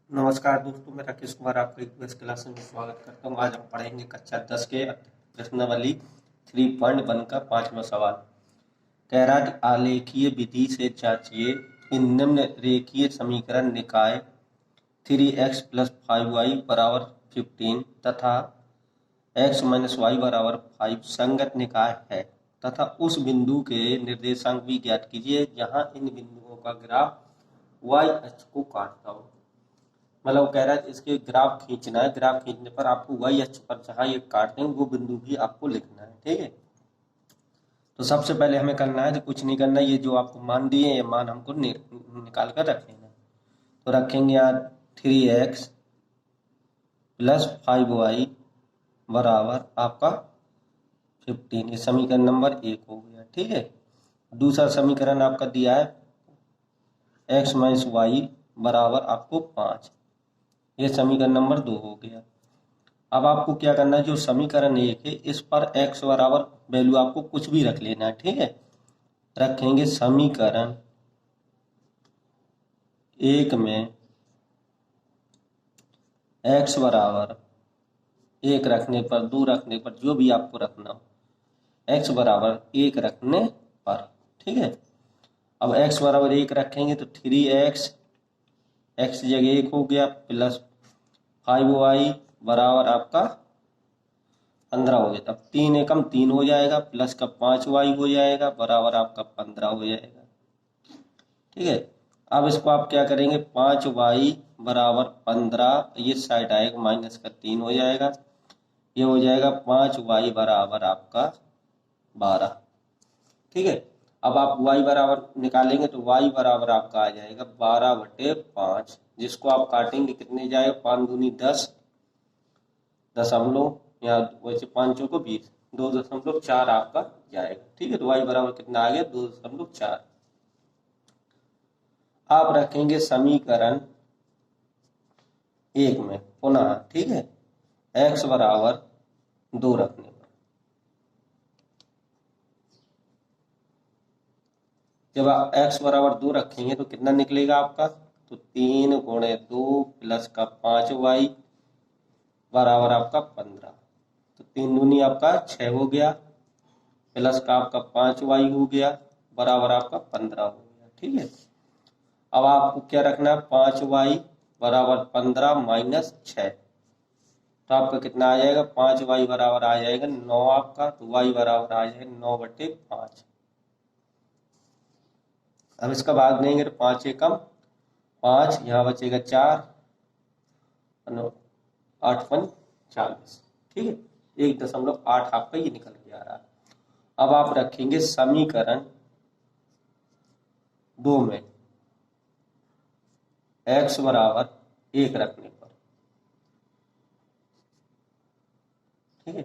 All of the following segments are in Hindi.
नमस्कार दोस्तों, मैं राकेश कुमार आपका इस क्लास में स्वागत करता हूँ। आज हम पढ़ेंगे कक्षा 10 के प्रश्नावली 3.1 का 5वां सवाल। कह रहा है कि आलेखीय विधि से जांचिए इन निम्न रेखीय समीकरण निकाय 3x + 5y = 15 तथा x - y = 5 संगत निकाय है तथा उस बिंदु के निर्देशांक भी ज्ञात कीजिए जहां इन बिंदुओं का ग्राफ y अक्ष को काटता हो। मतलब कह रहा है इसके ग्राफ खींचना है। ग्राफ खींचने पर आपको वाई अक्ष पर जहां ये काटते हैं वो बिंदु भी आपको लिखना है। ठीक है, तो सबसे पहले हमें करना है तो कुछ नहीं करना, ये जो आपको मान दिए ये मान हमको निकाल कर रख लेना। तो रखेंगे यहाँ 3x + 5y बराबर आपका 15। ये समीकरण नंबर 1 हो गया। ठीक है, दूसरा समीकरण आपका दिया है x - y बराबर आपको 5। ये समीकरण नंबर 2 हो गया। अब आपको क्या करना है, जो समीकरण 1 है इस पर x बराबर वैल्यू आपको कुछ भी रख लेना है। ठीक है, रखेंगे समीकरण 1 में x बराबर 1 रखने पर, 2 रखने पर, जो भी आपको रखना हो, x बराबर 1 रखने पर। ठीक है, अब x बराबर 1 रखेंगे तो 3x x जगह 1 हो गया प्लस 5y बराबर आपका 15 हो गया। अब 3 एकम 3 हो जाएगा, प्लस का 5y हो जाएगा बराबर आपका 15 हो जाएगा। ठीक है, अब इसको आप क्या करेंगे, 5y बराबर 15, ये साइड आएगा माइनस का 3 हो जाएगा, ये हो जाएगा 5y बराबर आपका 12। ठीक है, अब आप y बराबर निकालेंगे तो y बराबर आपका आ जाएगा 12/5, जिसको आप काटेंगे कितने जाएगा, 5 दूनी 10 दशमलव, यहाँ वैसे 5 को 20, 2.4 आपका जाएगा। ठीक है, तो y बराबर कितना आ गया, 2.4। आप रखेंगे समीकरण 1 में पुनः। ठीक है, x बराबर 2 रखने पर, जब आप x बराबर 2 रखेंगे तो कितना निकलेगा आपका, तो 3 × 2 प्लस का 5y बराबर आपका 15। तो 3 दूनी आपका 6 हो गया, प्लस का आपका 5y हो गया बराबर आपका 15 हो गया। ठीक है, अब आपको क्या रखना है, 5y बराबर 15 माइनस 6, तो आपका कितना आ जाएगा, 5y बराबर आ जाएगा 9 आपका, तो y बराबर आ जाएगा 9/5। अब इसका भाग देंगे तो 5 एकम 5, यहाँ बचेगा 4, 8 × 40। ठीक है, 1.8 आपका ये निकल के आ रहा है। अब आप रखेंगे समीकरण 2 में x बराबर 1 रखने पर। ठीक है,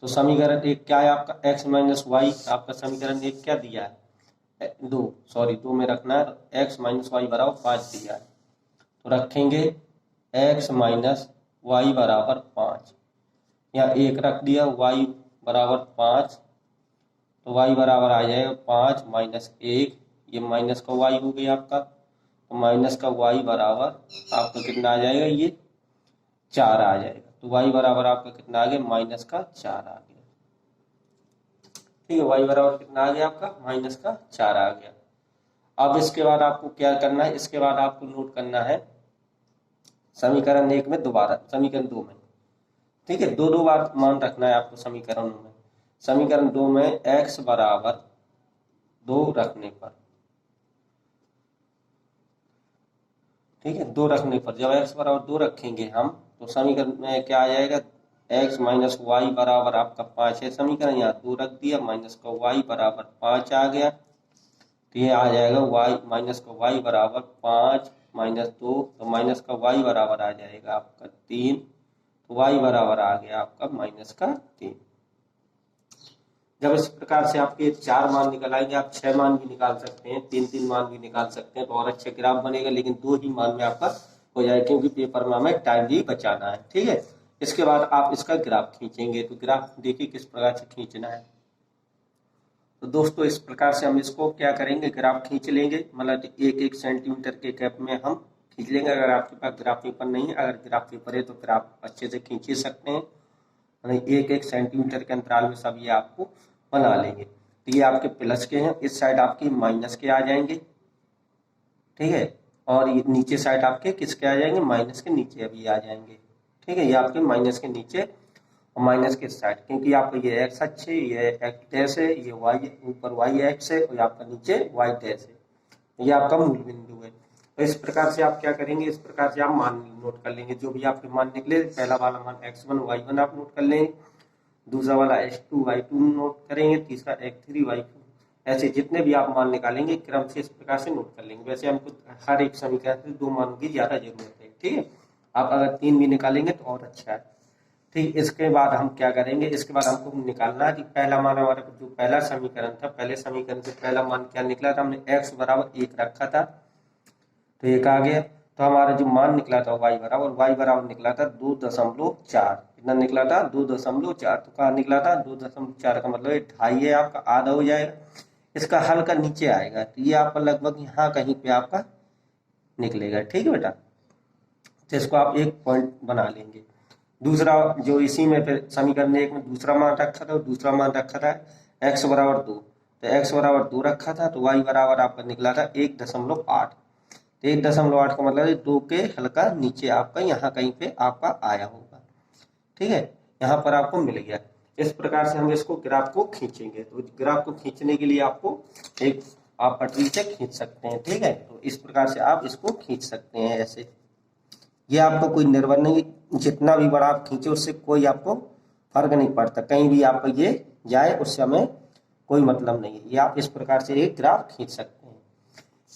तो समीकरण 1 क्या है आपका, x - y। आपका समीकरण 1 क्या दिया है, 2 में रखना है, x - y बराबर 5 दिया है, तो रखेंगे x - y बराबर 5, यहाँ 1 रख दिया, y बराबर 5, तो y बराबर आ जाएगा 5 माइनस 1, ये माइनस का y हो गया आपका, तो माइनस का y बराबर आपका कितना आ जाएगा, ये 4 आ जाएगा। तो y बराबर आपका कितना आ गया, माइनस का 4 आ गया। ठीक है, y बराबर कितना आ गया आपका, माइनस का 4 आ गया। अब इसके बाद आपको क्या करना है, इसके बाद आपको नोट करना है समीकरण 1 में दोबारा समीकरण 2 में। ठीक है, दो बार मान रखना है आपको समीकरण में। समीकरण 2 में x बराबर 2 रखने पर, ठीक है, 2 रखने पर, जब x बराबर 2 रखेंगे हम तो समीकरण में क्या आ जाएगा, x - y बराबर आपका 5 है समीकरण, यहाँ 2 रख दिया, माइनस का y बराबर 5 आ गया, तो ये आ जाएगा y माइनस का y बराबर 5 माइनस 2, तो माइनस का y बराबर आ जाएगा आपका 3, तो y बराबर आ गया आपका माइनस का 3। जब इस प्रकार से आपके 4 मान निकल आएंगे, आप 6 मान भी निकाल सकते हैं, 3 मान भी निकाल सकते हैं, तो और अच्छे ग्राफ बनेगा, लेकिन 2 ही मान में आपका हो जाएगा क्योंकि पेपर में हमें टाइम भी बचाना है। ठीक है, इसके बाद आप इसका ग्राफ खींचेंगे, तो ग्राफ देखिए किस प्रकार से खींचना है। तो दोस्तों इस प्रकार से हम इसको क्या करेंगे, ग्राफ खींच लेंगे, मतलब 1-1 सेंटीमीटर के गैप में हम खींच लेंगे। अगर आपके पास ग्राफ पेपर नहीं है, अगर ग्राफ पेपर है तो फिर आप अच्छे से खींच ही सकते हैं। एक एक सेंटीमीटर के अंतराल में सब ये आपको बना लेंगे। तो ये आपके प्लस के हैं, इस साइड आपकी माइनस के आ जाएंगे, ठीक है। और ये नीचे साइड आपके किसके आ जाएंगे, माइनस के नीचे अभी आ जाएंगे, ठीक है। ये आपके माइनस के नीचे और माइनस के साइड, क्योंकि आपका ये एक्स अक्ष है, ये एक्स डैश है, ये वाई ऊपर वाई एक्स है और आपका नीचे वाई डैश है, ये आपका मूल बिंदु है। तो इस प्रकार से आप क्या करेंगे, इस प्रकार से आप मान नोट कर लेंगे। जो भी आपके मान निकले, पहला वाला मान x1 y1 आप नोट कर लेंगे, दूसरा वाला x2 y2 नोट करेंगे, तीसरा x3 y4, ऐसे जितने भी आप मान निकालेंगे क्रम से इस प्रकार से नोट कर लेंगे। वैसे हमको हर एक समीकरण से 2 मानों की ज्यादा जरूरत है, ठीक है। आप अगर 3 भी निकालेंगे तो और अच्छा है, ठीक। इसके बाद हम क्या करेंगे, इसके बाद हमको निकालना है कि पहला मान हमारे जो पहला समीकरण था, पहले समीकरण से पहला मान क्या निकला था, हमने x बराबर 1 रखा था, तो 1 आ गया। तो हमारा जो मान निकला था y बराबर निकला था 2.4, कितना निकला था 2.4। तो कहाँ निकला था 2.4 का मतलब 2.5 है आपका, आधा हो जाएगा। इसका हल का नीचे आएगा, तो ये आपका लगभग यहाँ कहीं पे आपका निकलेगा, ठीक है बेटा। तो इसको आप एक पॉइंट बना लेंगे। दूसरा जो इसी में फिर समीकरण 1 में दूसरा मान रखा था, दूसरा मान रखा था x बराबर 2, तो x बराबर 2 रखा था, तो y बराबर आपका निकला था 1.8। 1.8 का मतलब 2 के हल्का नीचे आपका यहाँ कहीं पे आपका आया होगा, ठीक है। यहाँ पर आपको मिल गया। इस प्रकार से हम इसको ग्राफ को खींचेंगे। तो ग्राफ को खींचने के लिए आपको एक आप पटरी से खींच सकते हैं, ठीक है। तो इस प्रकार से आप इसको खींच सकते हैं ऐसे। ये आपको कोई निर्भर नहीं, जितना भी बड़ा आप खींचे उससे कोई आपको फर्क नहीं पड़ता, कहीं भी आपको ये जाए उससे हमें कोई मतलब नहीं है। ये आप इस प्रकार से एक ग्राफ खींच सकते हैं,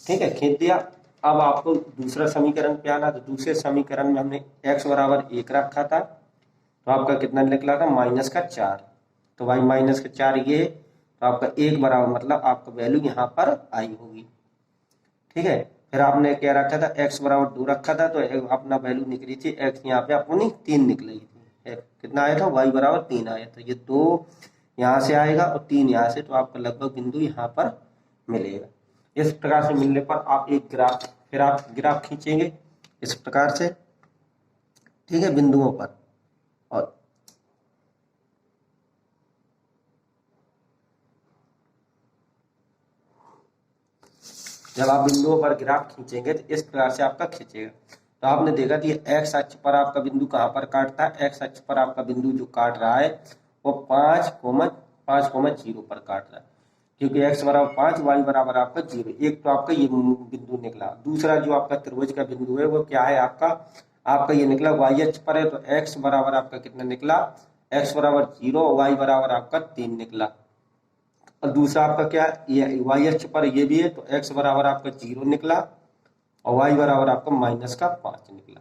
ठीक है। खींच दिया। अब आपको दूसरा समीकरण पे आना। तो दूसरे समीकरण में हमने x बराबर 1 रखा था, तो आपका कितना निकला था -4। तो भाई -4 ये, तो आपका 1 बराबर मतलब आपका वैल्यू यहाँ पर आई होगी, ठीक है। फिर आपने क्या रखा था, x बराबर 2 रखा था, तो अपना वैल्यू निकली थी x यहाँ पे अपनी 3 निकली थी। कितना आया था, y बराबर 3 आया था। ये 2 यहाँ से आएगा और 3 यहाँ से, तो आपका लगभग बिंदु यहाँ पर मिलेगा। इस प्रकार से मिलने पर आप एक ग्राफ, फिर आप ग्राफ खींचेंगे इस प्रकार से, ठीक है, बिंदुओं पर। और जब आप बिंदुओं पर ग्राफ खींचेंगे तो इस प्रकार से आपका खींचेगा। तो आपने देखा कि एक्स अक्ष पर आपका बिंदु कहाँ पर काटता है, एक्स अक्ष पर आपका बिंदु जो काट रहा है वो 5,0 पर काट रहा है, क्योंकि x बराबर 5, y बराबर आपका 0। एक तो आपका ये बिंदु निकला। दूसरा जो आपका त्रिभुज का बिंदु है वो क्या है, आपका ये निकला y अक्ष पर है, तो x बराबर आपका कितना निकला, x बराबर 0, y बराबर आपका 3 निकला। और दूसरा आपका क्या, ये y अक्ष पर ये भी है, तो x बराबर आपका 0 निकला और y बराबर आपका -5 निकला।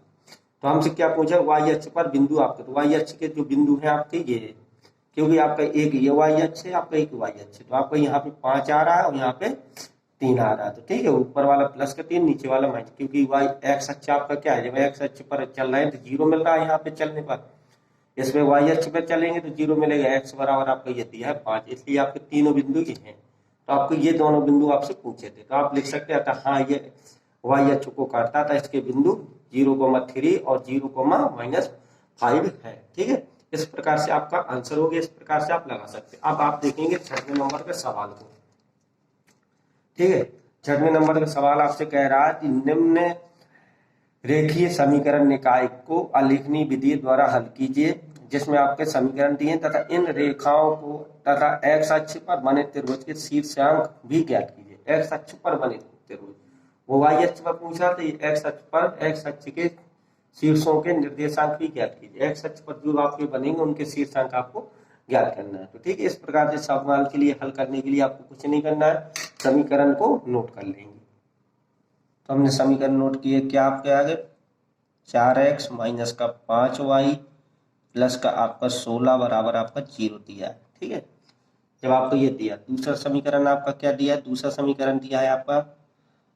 तो हमसे क्या पूछा, y अक्ष पर बिंदु आपके, तो y अक्ष के जो बिंदु है आपके ये है, क्योंकि आपका एक ये y अक्ष है, आपका एक y अक्ष है, तो आपका यहाँ पे 5 आ रहा है और यहाँ पे 3 आ रहा है। तो ठीक है, ऊपर वाला प्लस का 3, नीचे वाला माइनस, क्योंकि y x अक्ष आपका क्या है, जब x अक्ष पर चल रहे हैं तो 0 मिल रहा है यहाँ पे चलने पर। इसमें y अक्ष पर चलेंगे तो 0 मिलेगा। x बराबर आपका ये दिया है 5, इसलिए आपके तीनों बिंदु ये हैं। तो आपको ये दोनों बिंदु आपसे पूछे थे, तो आप लिख सकते हैं हाँ ये y अक्ष को काटता था, इसके बिंदु 0,3 और 0,-5 है, ठीक है। इस प्रकार से आपका आंसर हो गया। इस प्रकार से आप लगा सकते हैं। अब आप देखेंगे 6वें नंबर के सवाल को, ठीक है। 6वें नंबर का सवाल आपसे कह रहा है कि निम्न रेखीय समीकरण निकाय को आलेखनी विधि द्वारा हल कीजिए, जिसमें आपके समीकरण दिए तथा इन रेखाओं को तथा x अक्ष पर बने त्रिभुज के शीर्षांक भी ज्ञात कीजिए। x अक्ष पर बने त्रिभुज, वो y अक्ष पर पूछा, तो x अक्ष पर x अक्ष के शीर्षों के निर्देशांक भी ज्ञात कीजिए। x अक्ष पर जो आपके बनेंगे उनके शीर्षांक आपको ज्ञात करना है। तो ठीक है, इस प्रकार से सवाल के लिए हल करने के लिए आपको कुछ नहीं करना है, समीकरण को नोट कर लेंगे। तो हमने समीकरण नोट किए, क्या आपके आगे 4x माइनस का 5y प्लस का आपका 16 बराबर आपका 0 दिया है, ठीक है। जब आपको ये दिया, दूसरा समीकरण आपका क्या दिया है, दूसरा समीकरण दिया है आपका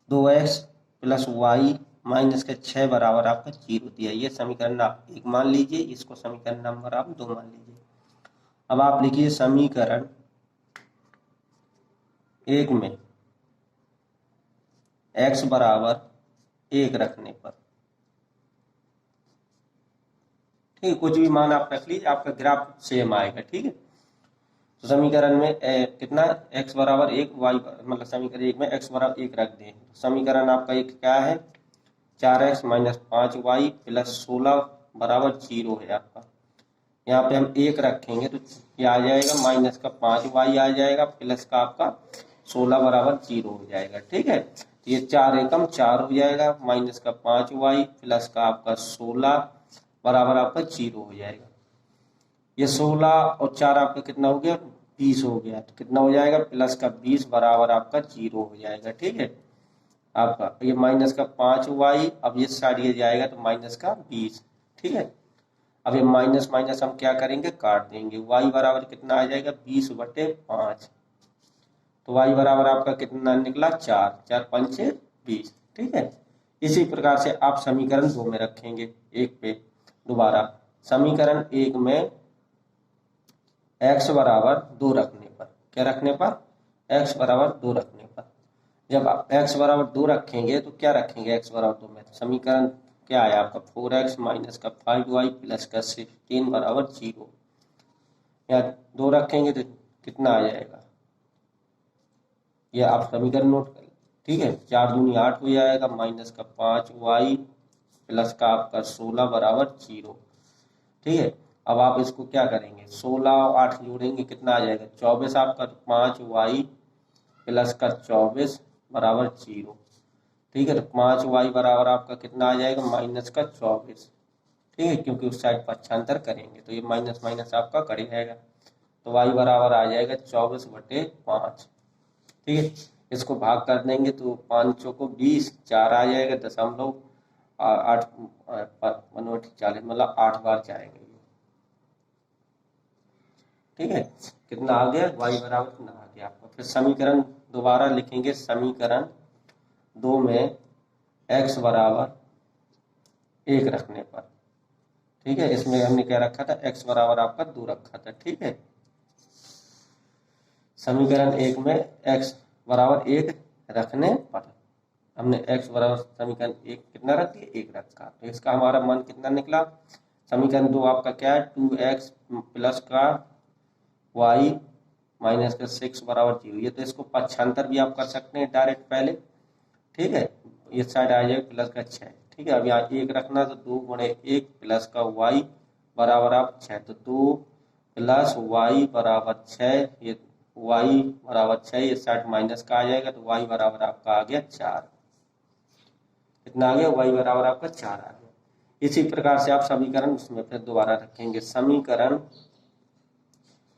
2x प्लस y माइनस का 6 बराबर आपका 0 दिया। ये समीकरण आप 1 मान लीजिए, इसको समीकरण नंबर आप 2 मान लीजिए। अब आप लिखिए समीकरण 1 में x बराबर 1 रखने पर। ठीक है, कुछ भी मान आप रख लीजिए, आपका ग्राफ सेम आएगा। ठीक है, तो समीकरण में कितना x बराबर 1 y मतलब समीकरण 1 में x बराबर 1 रख दें। समीकरण आपका एक क्या है, 4x माइनस 5y प्लस 16 बराबर 0 है आपका। यहाँ पे हम 1 रखेंगे तो ये आ जाएगा माइनस का 5y आ जाएगा प्लस का आपका 16 बराबर 0 हो जाएगा। ठीक है, तो ये 4 एकम 4 हो जाएगा, माइनस का 5y प्लस का आपका 16 बराबर आपका 0 हो जाएगा। ये 16 और 4 आपका कितना हो गया, 20 हो गया। तो कितना हो जाएगा, प्लस का 20 बराबर आपका 0 हो जाएगा। ठीक है, आपका ये माइनस का 5y, अब ये साइड ये जाएगा तो माइनस का 20। ठीक है, अब ये माइनस माइनस हम क्या करेंगे, काट देंगे। y बराबर कितना आ जाएगा, 20/5। तो y बराबर आपका कितना निकला, 4, 4 पंचे 20। ठीक है, इसी प्रकार से आप समीकरण 2 में रखेंगे। एक पे दोबारा समीकरण 1 में x बराबर 2 रखने पर, क्या रखने पर, x बराबर 2 रखने पर, जब आप x बराबर 2 रखेंगे तो क्या रखेंगे x बराबर 2 में, तो समीकरण क्या है आपका, 4x माइनस का 5y प्लस का 16 बराबर 0। यहाँ 2 रखेंगे तो कितना आ जाएगा, ये आप समीकरण नोट कर। ठीक है, 4 दूनी 8 हो जाएगा, माइनस का 5y प्लस का आपका 16 बराबर 0। ठीक है, अब आप इसको क्या करेंगे, 16 और 8 जोड़ेंगे कितना आ जाएगा, 24 आपका, 5y प्लस का 24 बराबर 0। ठीक है, तो 5y बराबर आपका कितना आ जाएगा, माइनस का 24। ठीक है, क्योंकि उस साइड पक्षांतर करेंगे तो ये माइनस माइनस आपका कट जाएगा, तो y बराबर आ जाएगा 24/5। ठीक है, इसको भाग कर देंगे तो 5 को 20, 4 आ जाएगा, दशमलव 8 40 मतलब 8 बार जाएगा। ठीक है, कितना आ गया, y बराबर कितना आ गया आपका। फिर समीकरण दोबारा लिखेंगे, समीकरण 2 में x बराबर 1 रखने पर। ठीक है, इसमें हमने क्या रखा था, x बराबर आपका 2 रखा था। ठीक है, समीकरण 1 में x बराबर 1 रखने पर हमने x बराबर समीकरण 1 कितना रख दिया, 1 रखा, तो इसका हमारा मान कितना निकला। समीकरण 2 आपका क्या है, 2x प्लस का y माइनस का 6 बराबर 0। ये तो इसको पक्षांतर भी आप कर सकते हैं डायरेक्ट पहले। ठीक है, ये साइड आ जाएगा प्लस का 6। ठीक है, अब यहाँ 1 रखना तो 2 गुणे 1 प्लस का y बराबर आप 6, तो 2 प्लस y बराबर 6, ये y बराबर 6, ये साइड माइनस का आ जाएगा तो y बराबर आपका आ गया 4। कितना आ गया, y बराबर आपका 4 आ गया। इसी प्रकार से आप समीकरण उसमें फिर दोबारा रखेंगे, समीकरण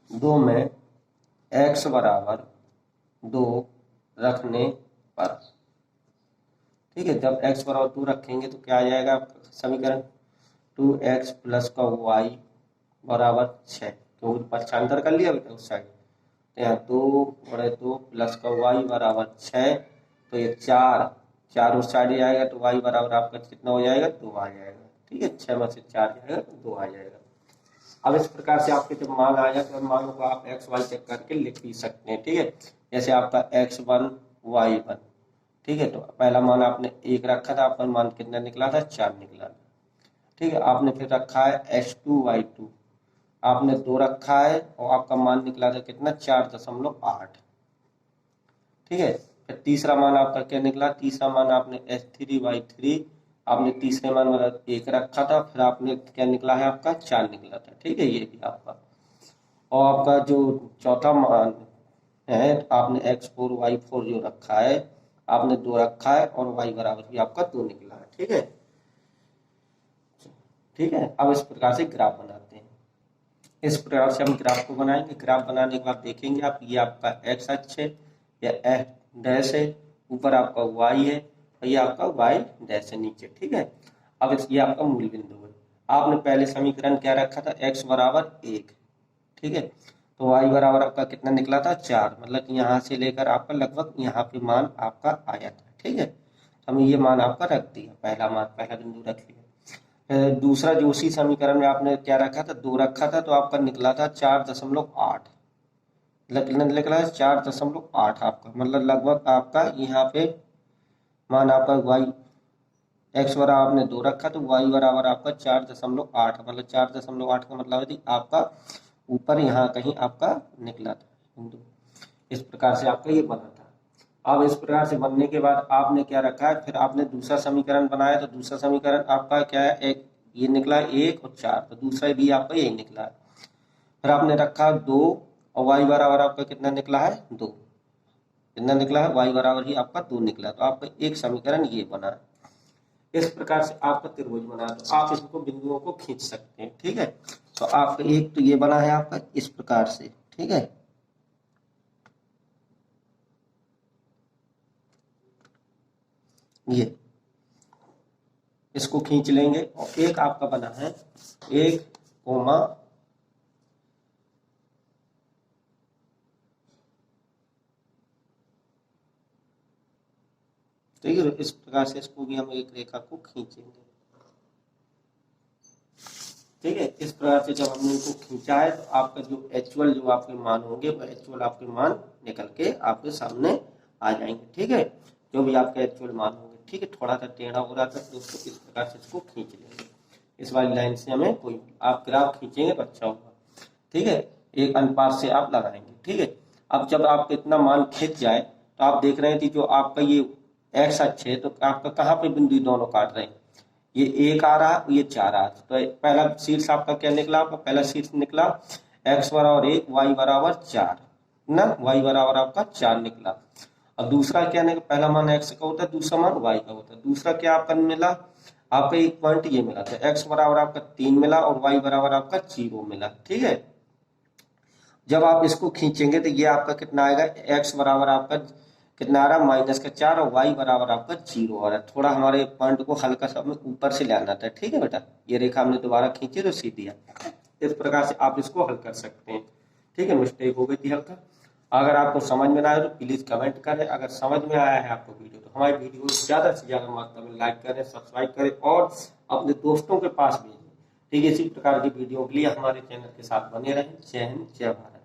2 में x बराबर 2 रखने पर। ठीक है, जब x बराबर 2 रखेंगे तो क्या आ जाएगा आपका समीकरण, 2x प्लस का y बराबर 6, क्योंकि पक्षांतर कर लिया उस साइड, तो यहाँ 2/2 प्लस का y बराबर 6, तो ये 4 उस साइड आएगा तो y बराबर आपका कितना हो जाएगा, 2 आ जाएगा। ठीक है, 6 में से 4 जाएगा तो 2 आ जाएगा। अब इस प्रकार से आपके जब मान आ जाए तो मानों को आप एक्स वाई चेक करके लिख भी सकते हैं। ठीक है, जैसे आपका x1 y1। ठीक है, तो पहला मान आपने 1 रखा था, आपका मान कितना निकला था, 4 निकला था। ठीक है, आपने फिर रखा है x2 y2, आपने 2 रखा है और आपका मान निकला था कितना, 4.8। ठीक है, फिर तीसरा मान आपका क्या निकला, तीसरा मान आपने x3 y3, आपने तीसरे मान मतलब 1 रखा था, फिर आपने क्या निकला है आपका 4 निकला था। ठीक है, ये भी आपका, और आपका जो चौथा मान है आपने x4 y4 जो रखा है, आपने 2 रखा है और y बराबर भी आपका 2 निकला है। ठीक है, ठीक है, अब इस प्रकार से ग्राफ बनाते हैं। इस प्रकार से हम ग्राफ को बनाएंगे। ग्राफ बनाने के बाद देखेंगे आप, ये आपका x अक्ष है, या x डैश है, ऊपर आपका y है और ये आपका y डैश है नीचे। ठीक है, अब ये आपका मूल बिंदु है। आपने पहले समीकरण क्या रखा था, x बराबर 1। ठीक है, तो y बराबर आपका कितना निकला था, 4, मतलब कि यहाँ से लेकर आपका लगभग यहाँ पे मान आपका आया था। ठीक है, हमने ये मान आपका रख दिया, पहला मान, पहला बिंदु रख लिया। दूसरा जो उसी समीकरण में आपने क्या रखा था, 2 रखा था, तो आपका निकला था 4.8, निकला है 4.8 आपका, मतलब लगभग आपका यहाँ पे मान आपका y एक्स बराबर आपने 2 रखा तो वाई बराबर आपका 4.8, मतलब 4.8 का मतलब है आपका ऊपर यहाँ कहीं आपका निकला था बिंदु। इस प्रकार से आपका ये बना था। अब इस प्रकार से बनने के बाद आपने क्या रखा है, फिर आपने दूसरा समीकरण बनाया तो दूसरा समीकरण आपका क्या है, एक ये निकला 1 और 4, तो दूसरा भी आपका यही निकला है। फिर आपने रखा 2 और वाई बराबर आपका कितना निकला है 2, कितना निकला है वाई बराबर ही आपका 2 निकला, तो आपका एक समीकरण ये बना है। इस प्रकार से आपका त्रिभुज बना है, तो आप इसको बिंदुओं को खींच सकते हैं। ठीक है, तो आपका एक तो ये बना है आपका इस प्रकार से। ठीक है, ये इसको खींच लेंगे। और एक आपका बना है 1, ठीक है, इस प्रकार से इसको भी हम एक रेखा को खींचेंगे। ठीक है, इस प्रकार से जब हमने इनको खींचा है तो आपका जो एक्चुअल जो आपके मान होंगे वो एक्चुअल आपके मान निकल के आपके सामने आ जाएंगे। ठीक है, जो भी आपके एक्चुअल मान होंगे। ठीक है, थोड़ा सा टेढ़ा हो रहा था दोस्तों, इस प्रकार से इसको खींच लेंगे। इस वाली लाइन से हमें कोई आप ग्राफ खींचेंगे तो अच्छा होगा। ठीक है, एक अनुपात से आप लगाएंगे। ठीक है, अब जब आपका इतना मान खींच जाए तो आप देख रहे थे जो आपका ये एक्स अक्ष है तो आपका कहाँ पे बिंदु दोनों काट रहे हैं, ये 1 आ रहा है, ये 4 आ रहा है। तो पहला शीर्ष आपका क्या निकला, आपका पहला शीर्ष निकला x बराबर 1 y बराबर 4 ना, y बराबर आपका 4 निकला। और दूसरा क्या निकला, पहला मान x का होता है, दूसरा मान y का होता है। दूसरा क्या आपका मिला, आपका एक पॉइंट ये मिला था, x बराबर आपका 3 मिला और y बराबर आपका 0 मिला। ठीक है, जब आप इसको खींचेंगे तो ये आपका कितना आएगा, x बराबर आपका कितना आ रहा है -4 और y बराबर आपका 0 आ रहा है। थोड़ा हमारे पॉइंट को हल्का सा ऊपर से ले आना था। ठीक है बेटा, ये रेखा हमने दोबारा खींची तो सीधी है। इस प्रकार से आप इसको हल कर सकते हैं। ठीक है, मिस्टेक हो गई थी हल्का। अगर आपको समझ में ना आए तो प्लीज कमेंट करें। अगर समझ में आया है आपको वीडियो तो हमारी वीडियो ज्यादा से ज्यादा मात्रा में लाइक करें, सब्सक्राइब करें और अपने दोस्तों के पास भेजें। ठीक है, इसी प्रकार की वीडियो के लिए हमारे चैनल के साथ बने रहें। जय हिंद, जय भारत।